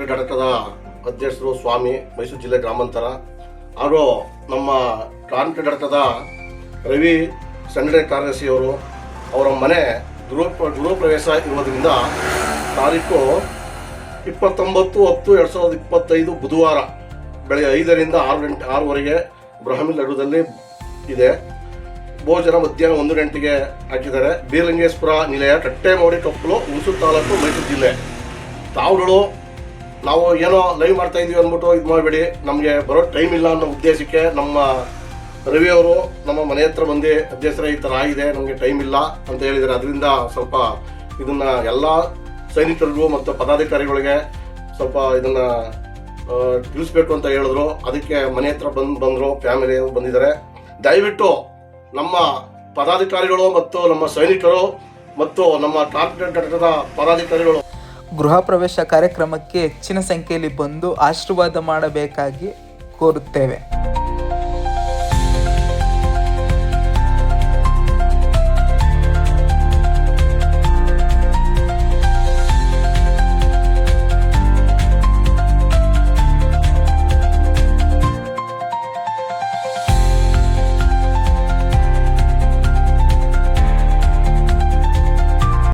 Corporate ಘಟಕದ ಅಧ್ಯಕ್ಷರು ಸ್ವಾಮಿ, ಮೈಸೂರು ಜಿಲ್ಲೆ ಗ್ರಾಮಾಂತರ, ಹಾಗೂ ನಮ್ಮ ಕಾರ್ಪೊರೇಟರ್ ಘಟಕದ ರವಿ ಸಂಘಟನೆ ಕಾರ್ಯದರ್ಶಿಯವರು ಅವರ ಮನೆ ಗೃಹ ಪ್ರವೇಶ ಇರುವುದರಿಂದ ತಾರೀಕು 29/10/2025 ಬುಧವಾರ ಬೆಳಗ್ಗೆ 5ರಿಂದ 6:06ವರೆಗೆ ಬ್ರಾಹ್ಮಿ ಲಡ್ಡುದಲ್ಲಿ ಇದೆ. ಭೋಜನ ಮಧ್ಯಾಹ್ನ 1 ಗಂಟೆಗೆ ಹಾಕಿದ್ದಾರೆ. ಬೀರಲಿಂಗೇಶ್ವರ ನಿಲಯ, ಕಟ್ಟೆಮೋಡಿ ಕೊಪ್ಪಲು, ಹುಣಸೂರು ತಾಲೂಕು, ಮೈಸೂರು ಜಿಲ್ಲೆ. ತಾವುಗಳು ನಾವು ಏನೋ ಲೈವ್ ಮಾಡ್ತಾ ಇದೀವಿ ಅಂದ್ಬಿಟ್ಟು ಇದು ಮಾಡಬೇಡಿ. ನಮಗೆ ಬರೋ ಟೈಮ್ ಇಲ್ಲ ಅನ್ನೋ ಉದ್ದೇಶಕ್ಕೆ ನಮ್ಮ ರವಿಯವರು ನಮ್ಮ ಮನೆ ಹತ್ರ ಬಂದು ಅಧ್ಯಕ್ಷರ ಈ ಥರ ಆಗಿದೆ, ನಮಗೆ ಟೈಮ್ ಇಲ್ಲ ಅಂತ ಹೇಳಿದ್ದಾರೆ. ಅದರಿಂದ ಸ್ವಲ್ಪ ಇದನ್ನು ಎಲ್ಲ ಸೈನಿಕರಿಗೂ ಮತ್ತು ಪದಾಧಿಕಾರಿಗಳಿಗೆ ಸ್ವಲ್ಪ ಇದನ್ನು ತಿಳಿಸ್ಬೇಕು ಅಂತ ಹೇಳಿದ್ರು. ಅದಕ್ಕೆ ಮನೆ ಹತ್ರ ಬಂದರು, ಫ್ಯಾಮಿಲಿ ಬಂದಿದ್ದಾರೆ. ದಯವಿಟ್ಟು ನಮ್ಮ ಪದಾಧಿಕಾರಿಗಳು ಮತ್ತು ನಮ್ಮ ಸೈನಿಕರು ಮತ್ತು ನಮ್ಮ ಕಾರ್ಪೊರೇಟ್ ಘಟಕದ ಪದಾಧಿಕಾರಿಗಳು ಗೃಹ ಪ್ರವೇಶ ಕಾರ್ಯಕ್ರಮಕ್ಕೆ ಹೆಚ್ಚಿನ ಸಂಖ್ಯೆಯಲ್ಲಿ ಬಂದು ಆಶೀರ್ವಾದ ಮಾಡಬೇಕಾಗಿ ಕೋರುತ್ತೇವೆ.